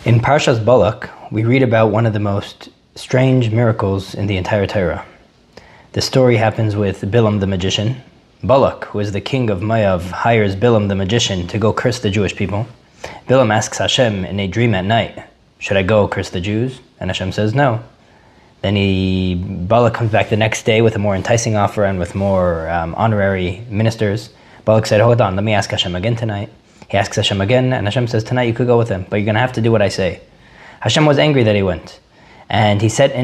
In Parsha's Balak, we read about one of the most strange miracles in the entire Torah. The story happens with Bilam the magician. Balak, who is the king of Moav, hires Bilam the magician to go curse the Jewish people. Bilam asks Hashem in a dream at night, "Should I go curse the Jews?" And Hashem says no. Then Balak comes back the next day with a more enticing offer and with more honorary ministers. Balak said, "Hold on, let me ask Hashem again tonight." He asks Hashem again, and Hashem says, "Tonight you could go with him, but you're going to have to do what I say." Hashem was angry that he went, and he sent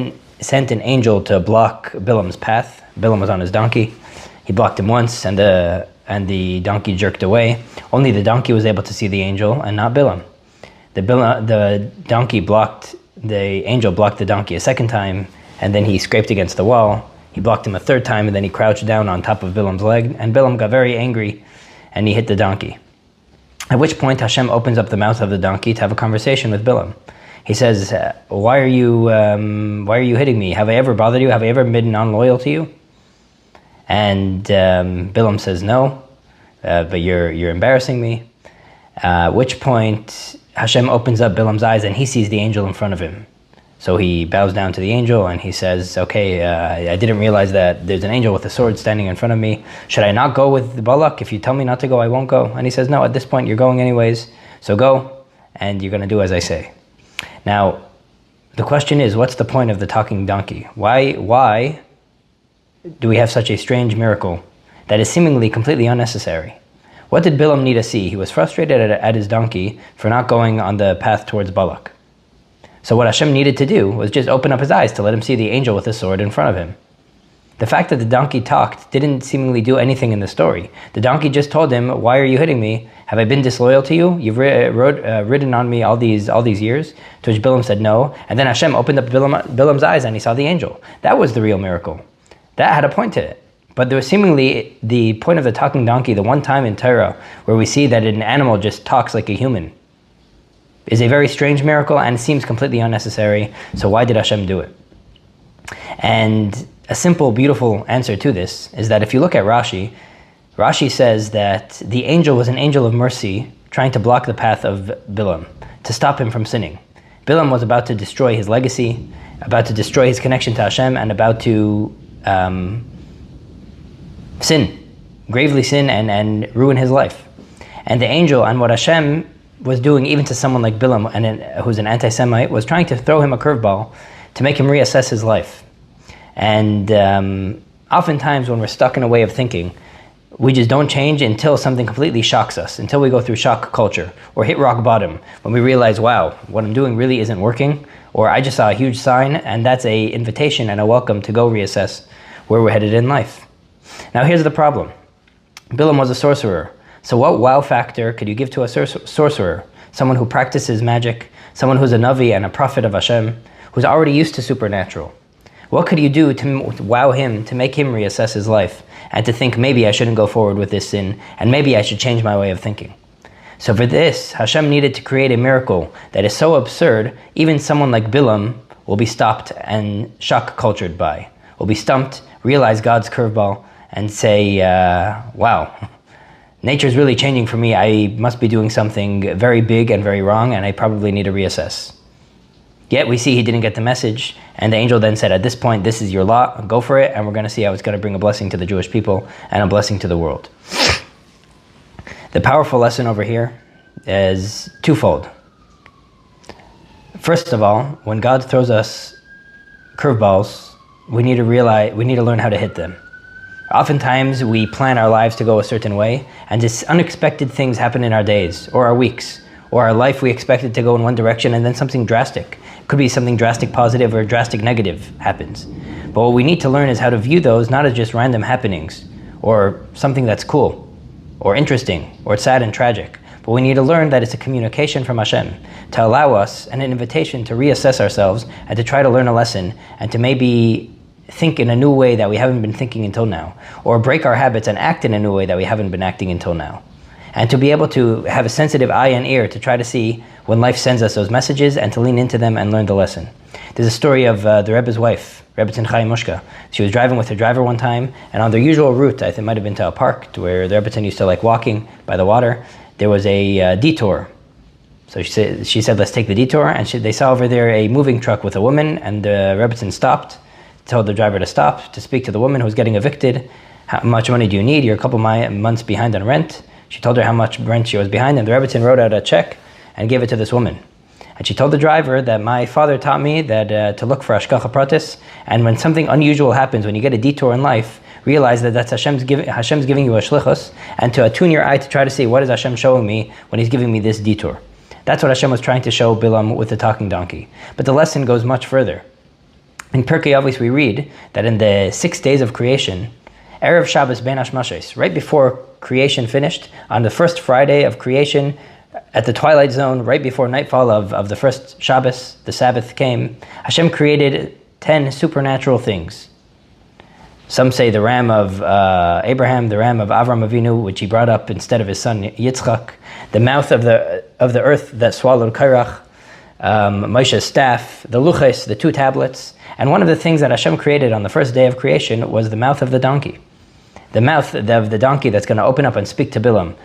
an angel to block Bilam's path. Bilam was on his donkey. He blocked him once, and the donkey jerked away. Only the donkey was able to see the angel, and not Bilam. The angel blocked the donkey a second time, and then he scraped against the wall. He blocked him a third time, and then he crouched down on top of Bilam's leg, and Bilam got very angry, and he hit the donkey. At which point Hashem opens up the mouth of the donkey to have a conversation with Bilam. He says, why are you hitting me? Have I ever bothered you? Have I ever been non-loyal to you?" And Bilam says, "No, but you're embarrassing me." At which point Hashem opens up Bilam's eyes and he sees the angel in front of him. So he bows down to the angel and he says, "Okay, I didn't realize that there's an angel with a sword standing in front of me. Should I not go with Balak? If you tell me not to go, I won't go." And he says, "No, at this point you're going anyways, so go, and you're going to do as I say." Now, the question is, what's the point of the talking donkey? Why do we have such a strange miracle that is seemingly completely unnecessary? What did Bilam need to see? He was frustrated at his donkey for not going on the path towards Balak. So what Hashem needed to do was just open up his eyes to let him see the angel with a sword in front of him. The fact that the donkey talked didn't seemingly do anything in the story. The donkey just told him, "Why are you hitting me? Have I been disloyal to you? You've ridden on me all these years?" To which Bilam said no. And then Hashem opened up Bilam's eyes and he saw the angel. That was the real miracle. That had a point to it. But there was seemingly the point of the talking donkey, the one time in Torah where we see that an animal just talks like a human, is a very strange miracle and seems completely unnecessary. So why did Hashem do it? And a simple, beautiful answer to this is that if you look at Rashi, Rashi says that the angel was an angel of mercy trying to block the path of Bilam, to stop him from sinning. Bilam was about to destroy his legacy, about to destroy his connection to Hashem, and about to gravely sin and ruin his life. And the angel, and what Hashem was doing even to someone like Bilam, who's an anti-Semite, was trying to throw him a curveball to make him reassess his life. And oftentimes when we're stuck in a way of thinking, we just don't change until something completely shocks us, until we go through shock culture, or hit rock bottom, when we realize, wow, what I'm doing really isn't working, or I just saw a huge sign, and that's a invitation and a welcome to go reassess where we're headed in life. Now here's the problem. Bilam was a sorcerer. So what wow factor could you give to a sorcerer? Someone who practices magic, someone who's a Navi and a prophet of Hashem, who's already used to supernatural. What could you do to wow him, to make him reassess his life, and to think, maybe I shouldn't go forward with this sin, and maybe I should change my way of thinking? So for this, Hashem needed to create a miracle that is so absurd, even someone like Bilam will be stopped and shock cultured by, will be stumped, realize God's curveball, and say, wow, nature's really changing for me. I must be doing something very big and very wrong, and I probably need to reassess. Yet we see he didn't get the message, and the angel then said, at this point, this is your lot, go for it, and we're going to see how it's going to bring a blessing to the Jewish people and a blessing to the world. The powerful lesson over here is twofold. First of all, when God throws us curveballs, we need to learn how to hit them. Oftentimes we plan our lives to go a certain way, and just unexpected things happen in our days or our weeks or our life. We expect it to go in one direction, and then something drastic, could be something drastic positive or drastic negative, happens. But what we need to learn is how to view those not as just random happenings or something that's cool or interesting or sad and tragic, but we need to learn that it's a communication from Hashem to allow us, and an invitation to reassess ourselves and to try to learn a lesson and to maybe think in a new way that we haven't been thinking until now, or break our habits and act in a new way that we haven't been acting until now. And to be able to have a sensitive eye and ear to try to see when life sends us those messages and to lean into them and learn the lesson. There's a story of the Rebbe's wife, Rebbetzin Chaim Mushka. She was driving with her driver one time, and on their usual route, I think it might have been to a park to where the Rebbetzin used to like walking by the water, there was a detour. So she said, let's take the detour. And they saw over there a moving truck with a woman, and the Rebbetzin stopped, told the driver to stop, to speak to the woman who was getting evicted. How much money do you need? You're a couple months behind on rent. She told her how much rent she was behind, and the Rebbetzin wrote out a check and gave it to this woman. And she told the driver that my father taught me that to look for Hashgacha Pratis, and when something unusual happens, when you get a detour in life, realize that that's Hashem's giving you a shlichus, and to attune your eye to try to see what is Hashem showing me when He's giving me this detour. That's what Hashem was trying to show Bilam with the talking donkey. But the lesson goes much further. In Pirkei Avos we read that in the 6 days of creation, Erev Shabbos Ben Hashmashes, right before creation finished, on the first Friday of creation, at the twilight zone, right before nightfall of the first Shabbos, the Sabbath came, Hashem created 10 supernatural things. Some say the ram of Abraham, the ram of Avram Avinu, which he brought up instead of his son Yitzchak, the mouth of the earth that swallowed Kairach, Moshe's staff, the luches, the 2 tablets, and one of the things that Hashem created on the first day of creation was the mouth of the donkey. The mouth of the donkey that's going to open up and speak to Bilam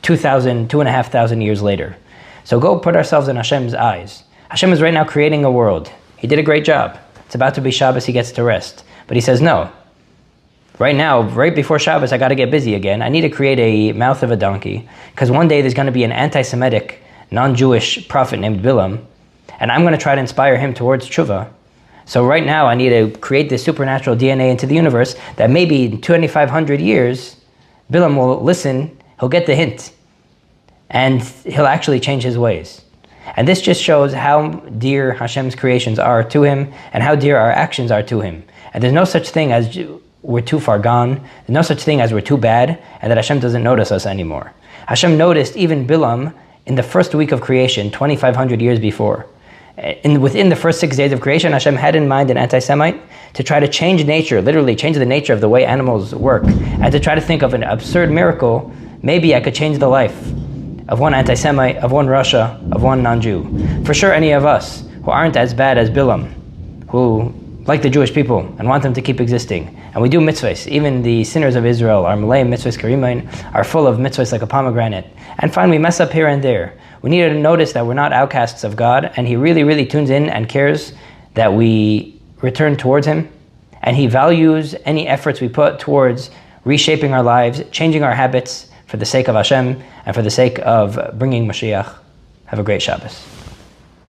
2,500 years later. So go put ourselves in Hashem's eyes. Hashem is right now creating a world. He did a great job. It's about to be Shabbos, He gets to rest. But He says, no. Right now, right before Shabbos, I got to get busy again. I need to create a mouth of a donkey, because one day there's going to be an anti-Semitic, non-Jewish prophet named Bilam, and I'm going to try to inspire him towards tshuva. So right now, I need to create this supernatural DNA into the universe that maybe in 2,500 years, Bilam will listen, he'll get the hint, and he'll actually change his ways. And this just shows how dear Hashem's creations are to Him, and how dear our actions are to Him. And there's no such thing as we're too far gone. There's no such thing as we're too bad, and that Hashem doesn't notice us anymore. Hashem noticed even Bilam in the first week of creation, 2,500 years before. Within the first 6 days of creation, Hashem had in mind an anti-Semite to try to change nature, literally change the nature of the way animals work, and to try to think of an absurd miracle. Maybe I could change the life of one anti-Semite, of one Russia, of one non-Jew. For sure, any of us who aren't as bad as Bilam, who like the Jewish people and want them to keep existing, and we do mitzvahs. Even the sinners of Israel are malay mitzvahs karimain, are full of mitzvahs like a pomegranate. And fine, we mess up here and there. We need to notice that we're not outcasts of God, and He really, really tunes in and cares that we return towards Him, and He values any efforts we put towards reshaping our lives, changing our habits for the sake of Hashem and for the sake of bringing Mashiach. Have a great Shabbos.